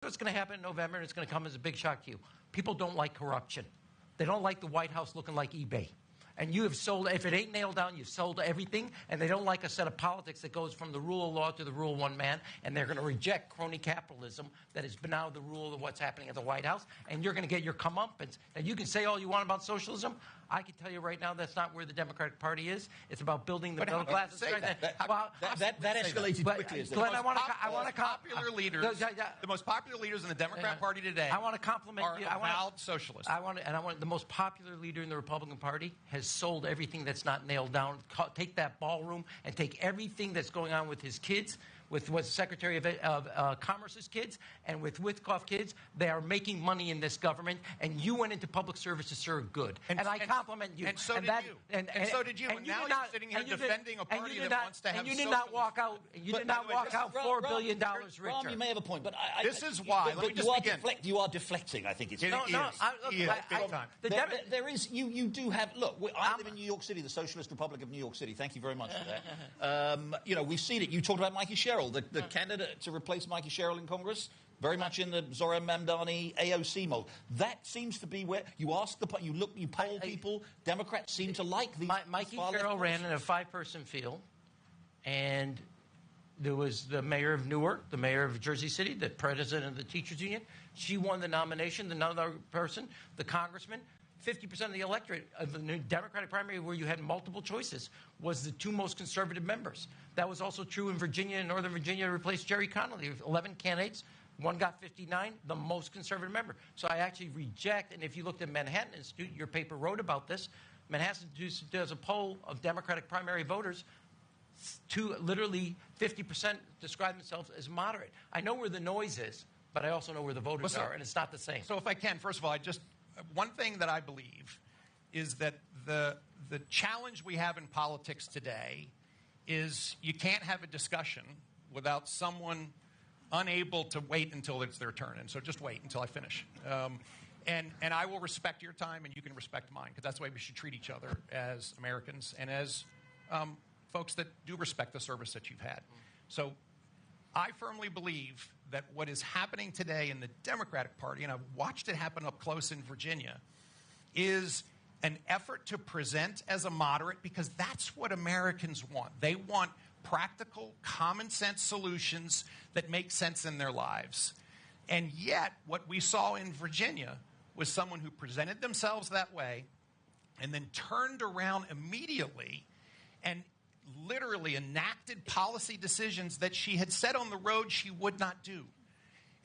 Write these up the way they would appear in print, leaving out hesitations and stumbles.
what's going to happen in November, and it's going to come as a big shock to you. People don't like corruption. They don't like the White House looking like eBay. And you have sold, if it ain't nailed down, you've sold everything. And they don't like a set of politics that goes from the rule of law to the rule of one man. And they're going to reject crony capitalism that has been now the rule of what's happening at the White House. And you're going to get your comeuppance. Now, you can say all you want about socialism. I can tell you right now that's not where the Democratic Party is. It's about building the middle class. That escalated quickly. Glenn, I want to popular leaders. The most popular leaders in the Democrat Party today. I want to compliment you. Avowed socialists. The most popular leader in the Republican Party has sold everything that's not nailed down. Take that ballroom and take everything that's going on with his kids, with Secretary of Commerce's kids, and with Witkoff kids. They are making money in this government, and you went into public service to serve good. And I compliment you. And so did you. And so did you. And now you're sitting here defending a party that wants to have socialism. And you did not walk out. You did not walk out $4 billion richer. Ram, you may have a point, but this is why. Let me just begin. You are deflecting. I think it's big time. There is. You do have. Look, I live in New York City, the Socialist Republic of New York City. Thank you very much for that. We've seen it. You talked about Mikey Sherrill, the candidate to replace Mikey Sherrill in Congress, very much in the Zoran Mamdani AOC mold. That seems to be where you ask you poll people. Democrats seem to like these. Mikey Sherrill ran in a 5-person field, and there was the mayor of Newark, the mayor of Jersey City, the president of the teachers union. She won the nomination. Another person, the congressman. 50% of the electorate of the new Democratic primary, where you had multiple choices, was the 2 most conservative members. That was also true in Virginia and Northern Virginia to replace Jerry Connolly. 11 candidates, 1 got 59, the most conservative member. So I actually reject, and if you looked at Manhattan Institute, your paper wrote about this, Manhattan Institute does a poll of Democratic primary voters, literally 50% describe themselves as moderate. I know where the noise is, but I also know where the voters are, and it's not the same. So if I can, first of all, one thing that I believe is that the challenge we have in politics today is you can't have a discussion without someone unable to wait until it's their turn. And so just wait until I finish. And I will respect your time, and you can respect mine, because that's the way we should treat each other as Americans and as folks that do respect the service that you've had. So I firmly believe that what is happening today in the Democratic Party, and I've watched it happen up close in Virginia, is an effort to present as a moderate, because that's what Americans want. They want practical, common sense solutions that make sense in their lives. And yet, what we saw in Virginia was someone who presented themselves that way and then turned around immediately and literally enacted policy decisions that she had said on the road she would not do.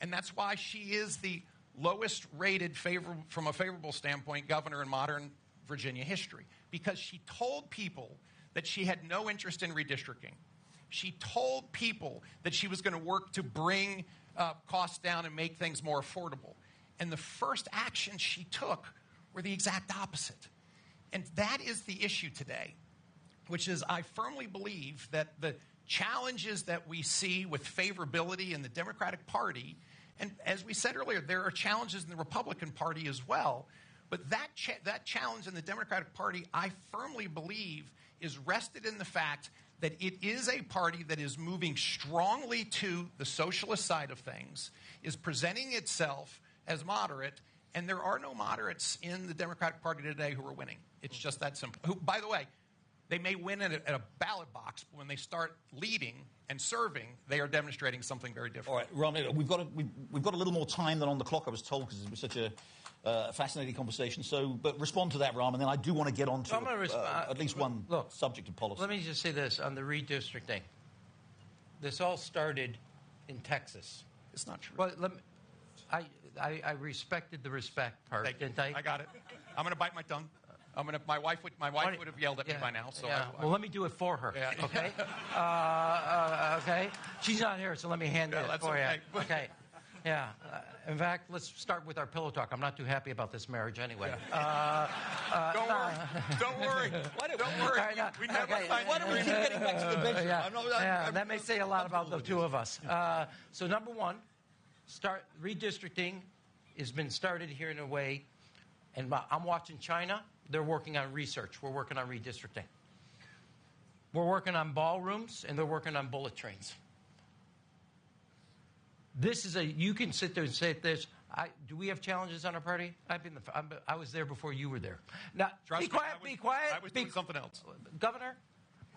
And that's why she is the lowest rated from a favorable standpoint governor in modern Virginia history, because she told people that she had no interest in redistricting. She told people that she was going to work to bring costs down and make things more affordable. And the first actions she took were the exact opposite. And that is the issue today, which is I firmly believe that the challenges that we see with favorability in the Democratic Party, and as we said earlier, there are challenges in the Republican Party as well, but that challenge in the Democratic Party, I firmly believe, is rested in the fact that it is a party that is moving strongly to the socialist side of things, is presenting itself as moderate, and there are no moderates in the Democratic Party today who are winning. It's just that simple. Who, by the way, they may win at a ballot box, but when they start leading and serving, they are demonstrating something very different. All right, Ron, we've got a little more time than on the clock, I was told, because it was such a fascinating conversation. So, but respond to that, Ram, and then I do want to get on to at least one subject of policy. Let me just say this on the redistricting. This all started in Texas. It's not true. Well, I respected the respect part, didn't I? I got it. I'm going to bite my tongue. My wife would have yelled at me by now. So well, let me do it for her. Yeah. Okay. Okay. She's not here, so let me hand it for you. Okay. Yeah. In fact, let's start with our pillow talk. I'm not too happy about this marriage anyway. Yeah. Don't worry. Don't worry. We never find. Why don't we keep getting back to the bench? That may say a lot about the two of us. So number one, redistricting has been started here in a way, and I'm watching China. They're working on research. We're working on redistricting. We're working on ballrooms, and they're working on bullet trains. This is you can sit there and say this. Do we have challenges on our party? I was there before you were there. Now, Trust be me, quiet, be quiet. I was doing something else. Governor,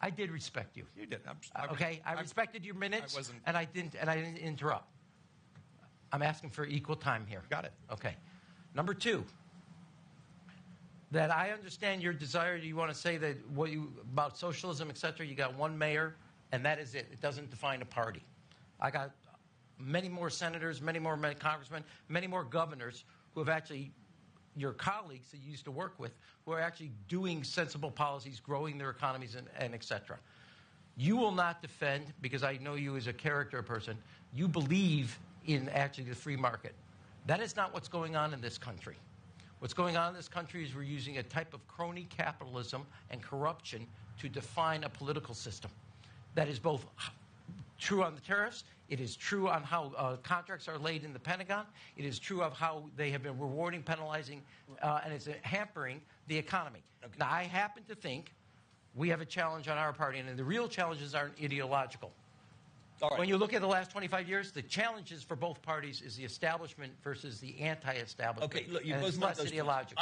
I did respect you. You did. I respected your minutes, I wasn't. and I didn't interrupt. I'm asking for equal time here. Got it. Okay. Number two, that I understand your desire. You want to say that about socialism, et cetera, you got one mayor, and that is it. It doesn't define a party. I got many more senators, many more congressmen, many more governors who have actually, your colleagues that you used to work with, who are actually doing sensible policies, growing their economies, and et cetera. You will not defend, because I know you as a character person, you believe in actually the free market. That is not what's going on in this country. What's going on in this country is we're using a type of crony capitalism and corruption to define a political system. That is both true on the tariffs. It is true on how contracts are laid in the Pentagon. It is true of how they have been rewarding, penalizing, and it's hampering the economy. Okay. Now, I happen to think we have a challenge on our party, and the real challenges aren't ideological. All right. When you look at the last 25 years, the challenges for both parties is the establishment versus the anti-establishment. Okay, look, you and both it's made less those ideological.